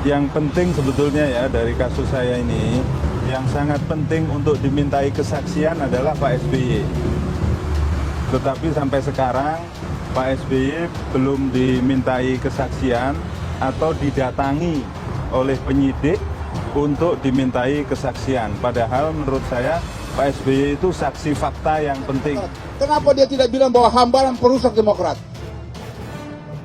Yang penting sebetulnya ya dari kasus saya ini, yang sangat penting untuk dimintai kesaksian adalah Pak SBY. Tetapi sampai sekarang Pak SBY belum dimintai kesaksian atau didatangi oleh penyidik untuk dimintai kesaksian. Padahal menurut saya Pak SBY itu saksi fakta yang penting. Kenapa dia tidak bilang bahwa Hambalang perusak Demokrat?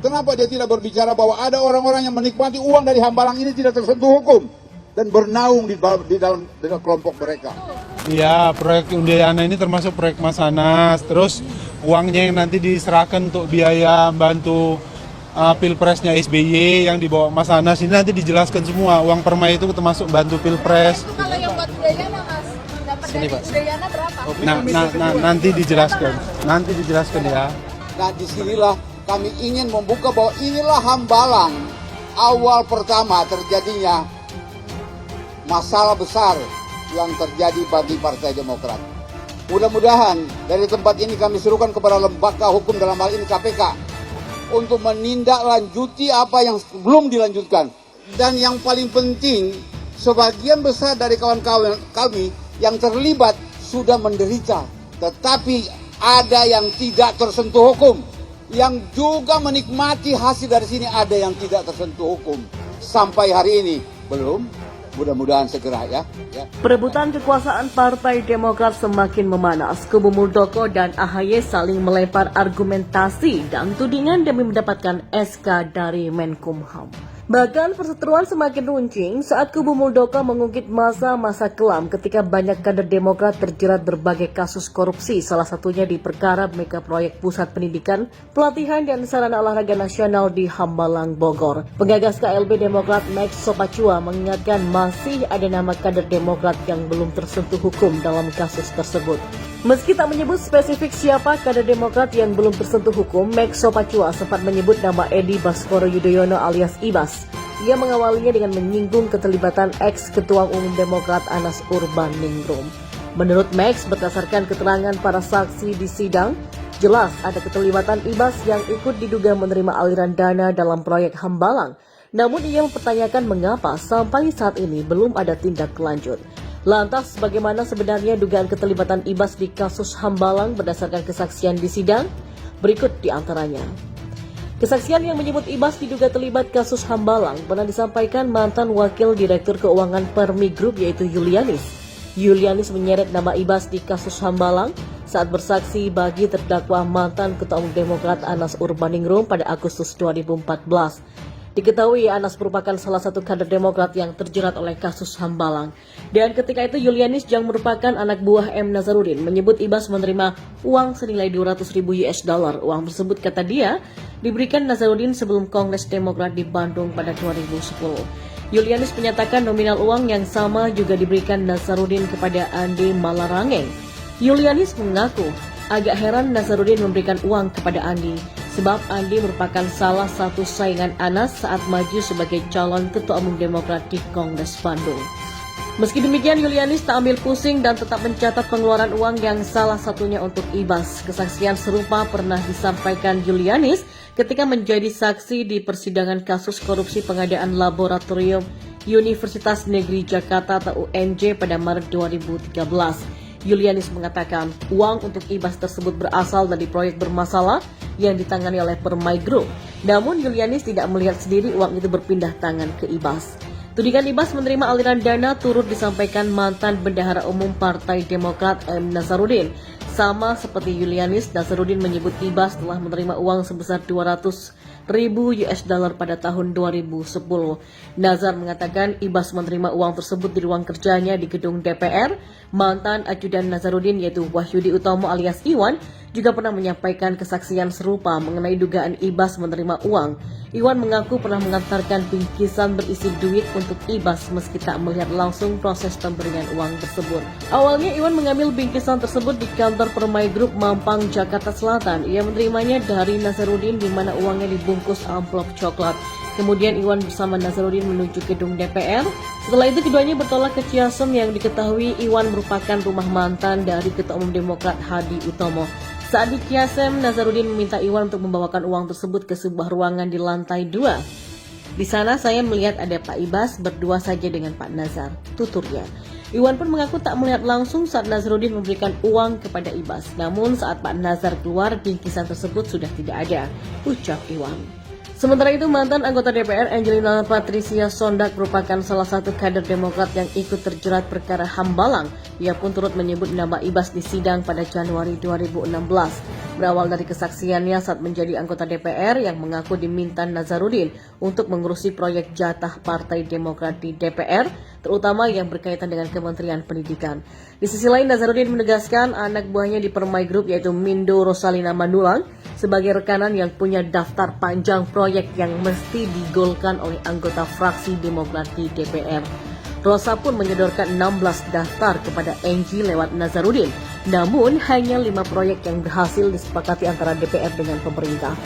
Kenapa dia tidak berbicara bahwa ada orang-orang yang menikmati uang dari Hambalang ini tidak tersentuh hukum dan bernaung di dalam kelompok mereka? Iya, proyek Udayana ini termasuk proyek Mas Anas. Terus uangnya yang nanti diserahkan untuk biaya bantu pilpresnya SBY yang dibawa Mas Anas ini nanti dijelaskan semua. Uang permai itu termasuk bantu pilpres. Itu kalau yang buat Udayana, Mas, dapat dari Udayana berapa? Nanti dijelaskan. Nanti dijelaskan ya. Nah, disinilah kami ingin membuka bahwa inilah Hambalang awal pertama terjadinya masalah besar yang terjadi bagi Partai Demokrat. Mudah-mudahan dari tempat ini kami serukan kepada lembaga hukum dalam hal ini KPK untuk menindaklanjuti apa yang belum dilanjutkan. Dan yang paling penting, sebagian besar dari kawan-kawan kami yang terlibat sudah menderita, tetapi ada yang tidak tersentuh hukum. Yang juga menikmati hasil dari sini ada yang tidak tersentuh hukum. Sampai hari ini belum, mudah-mudahan segera ya. Perebutan kekuasaan Partai Demokrat semakin memanas. Kubu Muldoko dan AHY saling melempar argumentasi dan tudingan demi mendapatkan SK dari Menkumham. Bahkan perseteruan semakin runcing saat kubu Muldoko mengungkit masa-masa kelam ketika banyak kader Demokrat terjerat berbagai kasus korupsi, salah satunya di perkara mega proyek pusat pendidikan, pelatihan dan sarana olahraga nasional di Hambalang, Bogor. Penggagas KLB Demokrat Max Sopacua mengingatkan masih ada nama kader Demokrat yang belum tersentuh hukum dalam kasus tersebut. Meski tak menyebut spesifik siapa kader Demokrat yang belum tersentuh hukum, Max Sopacua sempat menyebut nama Edi Baskoro Yudhoyono alias Ibas. Ia mengawalinya dengan menyinggung keterlibatan ex-ketua umum Demokrat Anas Urbaningrum. Menurut Max, berdasarkan keterangan para saksi di sidang, jelas ada keterlibatan Ibas yang ikut diduga menerima aliran dana dalam proyek Hambalang. Namun ia mempertanyakan mengapa sampai saat ini belum ada tindak lanjut. Lantas, bagaimana sebenarnya dugaan keterlibatan Ibas di kasus Hambalang berdasarkan kesaksian di sidang? Berikut di antaranya. Kesaksian yang menyebut Ibas diduga terlibat kasus Hambalang pernah disampaikan mantan Wakil Direktur Keuangan Permi Group yaitu Yulianis. Yulianis menyeret nama Ibas di kasus Hambalang saat bersaksi bagi terdakwa mantan Ketua Umum Demokrat Anas Urbaningrum pada Agustus 2014. Diketahui Anas merupakan salah satu kader Demokrat yang terjerat oleh kasus Hambalang. Dan ketika itu Yulianis yang merupakan anak buah M. Nazarudin menyebut Ibas menerima uang senilai 200.000 US dollar. Uang tersebut kata dia diberikan Nazarudin sebelum Kongres Demokrat di Bandung pada 2010. Yulianis menyatakan nominal uang yang sama juga diberikan Nazarudin kepada Andi Malarangeng. Yulianis mengaku agak heran Nazarudin memberikan uang kepada Andi, sebab Andi merupakan salah satu saingan Anas saat maju sebagai calon Ketua Umum Demokrat di Kongres Bandung. Meski demikian, Yulianis tak ambil pusing dan tetap mencatat pengeluaran uang yang salah satunya untuk Ibas. Kesaksian serupa pernah disampaikan Yulianis ketika menjadi saksi di persidangan kasus korupsi pengadaan laboratorium Universitas Negeri Jakarta atau UNJ pada Maret 2013. Yulianis mengatakan uang untuk Ibas tersebut berasal dari proyek bermasalah yang ditangani oleh Permai Group. Namun Yulianis tidak melihat sendiri uang itu berpindah tangan ke Ibas. Tudingan Ibas menerima aliran dana turut disampaikan mantan Bendahara Umum Partai Demokrat M. Nazarudin. Sama seperti Yulianis, Nazarudin menyebut Ibas telah menerima uang sebesar 200.000 US dollar pada tahun 2010. Nazar mengatakan Ibas menerima uang tersebut di ruang kerjanya di gedung DPR. Mantan ajudan Nazarudin yaitu Wahyudi Utomo alias Iwan juga pernah menyampaikan kesaksian serupa mengenai dugaan Ibas menerima uang. Iwan mengaku pernah mengantarkan bingkisan berisi duit untuk Ibas meski tak melihat langsung proses pemberian uang tersebut. Awalnya Iwan mengambil bingkisan tersebut di kantor Permai Group Mampang, Jakarta Selatan. Ia menerimanya dari Nazarudin di mana uangnya dibungkus amplop coklat. Kemudian Iwan bersama Nazarudin menuju gedung DPR. Setelah itu keduanya bertolak ke Ciasem yang diketahui Iwan merupakan rumah mantan dari Ketua Umum Demokrat Hadi Utomo. Saat di Ciasem, Nazarudin meminta Iwan untuk membawakan uang tersebut ke sebuah ruangan di lantai 2. Di sana saya melihat ada Pak Ibas berdua saja dengan Pak Nazar, tuturnya. Iwan pun mengaku tak melihat langsung saat Nazarudin memberikan uang kepada Ibas. Namun saat Pak Nazar keluar, bingkisan tersebut sudah tidak ada, ucap Iwan. Sementara itu, mantan anggota DPR Angelina Patricia Sondag merupakan salah satu kader Demokrat yang ikut terjerat perkara Hambalang. Ia pun turut menyebut nama Ibas di sidang pada Januari 2016. Berawal dari kesaksiannya saat menjadi anggota DPR yang mengaku diminta Nazarudin untuk mengurusi proyek jatah Partai Demokrat di DPR, terutama yang berkaitan dengan Kementerian Pendidikan. Di sisi lain, Nazarudin menegaskan anak buahnya di Permai Group yaitu Mindo Rosalina Mandulang sebagai rekanan yang punya daftar panjang proyek yang mesti digolkan oleh anggota fraksi Demokrat di DPR. Rosa pun menyodorkan 16 daftar kepada Enji lewat Nazarudin, namun hanya 5 proyek yang berhasil disepakati antara DPR dengan pemerintah.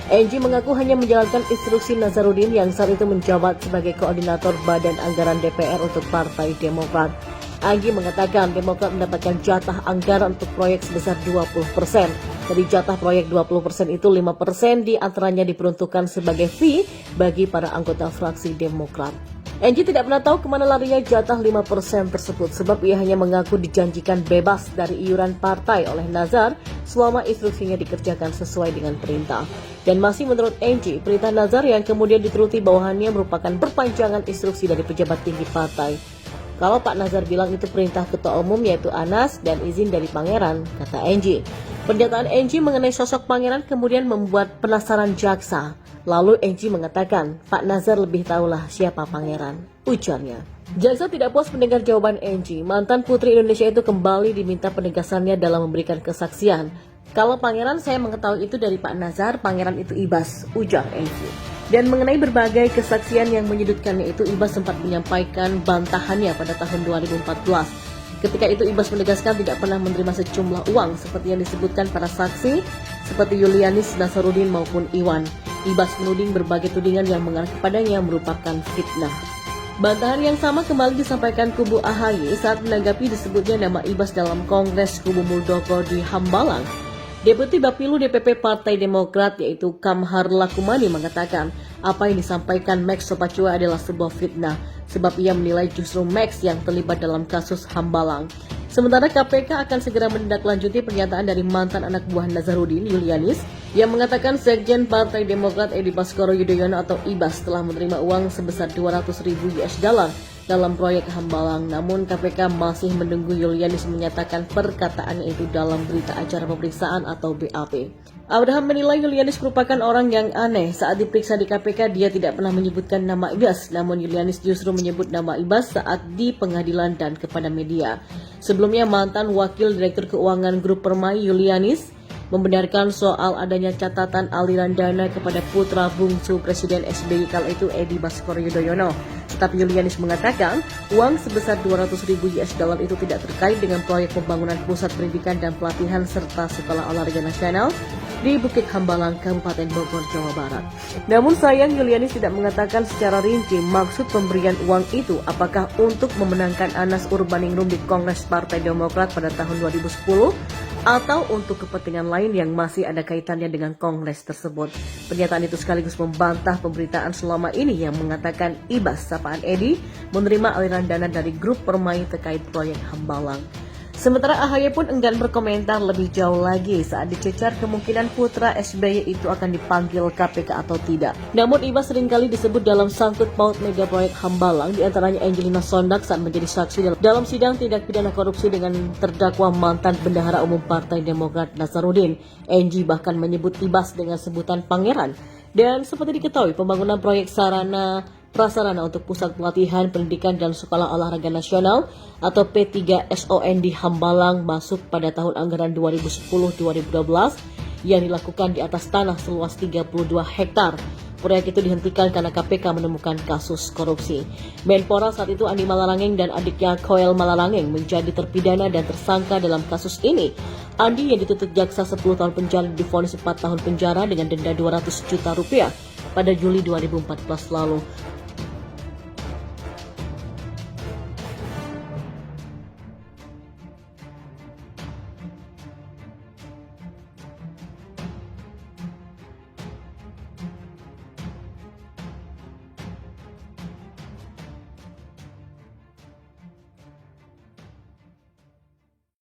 Enji mengaku hanya menjalankan instruksi Nazarudin yang saat itu menjabat sebagai koordinator Badan Anggaran DPR untuk Partai Demokrat. Enji mengatakan Demokrat mendapatkan jatah anggaran untuk proyek sebesar 20%. Dari jatah proyek 20% itu 5% diantaranya diperuntukkan sebagai fee bagi para anggota fraksi Demokrat. Enji tidak pernah tahu kemana larinya jatah 5% tersebut sebab ia hanya mengaku dijanjikan bebas dari iuran partai oleh Nazar selama instruksinya dikerjakan sesuai dengan perintah. Dan masih menurut Enji, perintah Nazar yang kemudian dituruti bawahannya merupakan perpanjangan instruksi dari pejabat tinggi partai. Kalau Pak Nazar bilang itu perintah ketua umum yaitu Anas dan izin dari pangeran, kata Enji. Pernyataan Enji mengenai sosok pangeran kemudian membuat penasaran jaksa. Lalu Enji mengatakan, Pak Nazar lebih tahulah siapa pangeran, ujarnya. Jaksa tidak puas mendengar jawaban Enji. Mantan putri Indonesia itu kembali diminta penegasannya dalam memberikan kesaksian. Kalau pangeran saya mengetahui itu dari Pak Nazar, pangeran itu Ibas, ujar Enji. Dan mengenai berbagai kesaksian yang menyudutkannya itu, Ibas sempat menyampaikan bantahannya pada tahun 2014. Ketika itu Ibas menegaskan tidak pernah menerima sejumlah uang seperti yang disebutkan para saksi seperti Yulianis, Nazarudin maupun Iwan. Ibas menuding berbagai tudingan yang mengarah kepadanya merupakan fitnah. Bantahan yang sama kembali disampaikan kubu AHY saat menanggapi disebutnya nama Ibas dalam Kongres kubu Muldoko di Hambalang. Deputi Bapilu DPP Partai Demokrat yaitu Kamhar Lakumani mengatakan apa yang disampaikan Max Sopacua adalah sebuah fitnah sebab ia menilai justru Max yang terlibat dalam kasus Hambalang. Sementara KPK akan segera menindaklanjuti pernyataan dari mantan anak buah Nazarudin, Yulianis, yang mengatakan Sekjen Partai Demokrat Edi Baskoro Yudhoyono atau Ibas telah menerima uang sebesar $200.000 dalam proyek Hambalang. Namun KPK masih menunggu Yulianis menyatakan perkataannya itu dalam berita acara pemeriksaan atau BAP. Abraham menilai Yulianis merupakan orang yang aneh. Saat diperiksa di KPK, dia tidak pernah menyebutkan nama Ibas. Namun Yulianis justru menyebut nama Ibas saat di pengadilan dan kepada media. Sebelumnya mantan Wakil Direktur Keuangan Grup Permai Yulianis membenarkan soal adanya catatan aliran dana kepada putra bungsu Presiden SBY kala itu Edi Baskoro Yudhoyono. Tetapi Yulianis mengatakan uang sebesar $200.000 itu tidak terkait dengan proyek pembangunan pusat pendidikan dan pelatihan serta sekolah olahraga nasional di Bukit Hambalang, Kabupaten Bogor, Jawa Barat. Namun sayang Yulianis tidak mengatakan secara rinci maksud pemberian uang itu apakah untuk memenangkan Anas Urbaningrum di Kongres Partai Demokrat pada tahun 2010 atau untuk kepentingan lain yang masih ada kaitannya dengan kongres tersebut. Pernyataan itu sekaligus membantah pemberitaan selama ini yang mengatakan Ibas sapaan Edi menerima aliran dana dari grup Permai terkait proyek Hambalang. Sementara AHY pun enggan berkomentar lebih jauh lagi saat dicecar kemungkinan putra SBY itu akan dipanggil KPK atau tidak. Namun Ibas seringkali disebut dalam sangkut paut mega proyek Hambalang, diantaranya Angelina Sondag saat menjadi saksi dalam sidang tindak pidana korupsi dengan terdakwa mantan Bendahara Umum Partai Demokrat Nazarudin. Enji bahkan menyebut Ibas dengan sebutan pangeran. Dan seperti diketahui, pembangunan proyek sarana prasarana untuk pusat pelatihan, pendidikan, dan sekolah olahraga nasional atau P3SON di Hambalang masuk pada tahun anggaran 2010-2012 yang dilakukan di atas tanah seluas 32 hektar. Proyek itu dihentikan karena KPK menemukan kasus korupsi. Menpora saat itu Andi Malarangeng dan adiknya Koel Malarangeng menjadi terpidana dan tersangka dalam kasus ini. Andi yang dituntut jaksa 10 tahun penjara divonis 4 tahun penjara dengan denda Rp200 juta pada Juli 2014 lalu.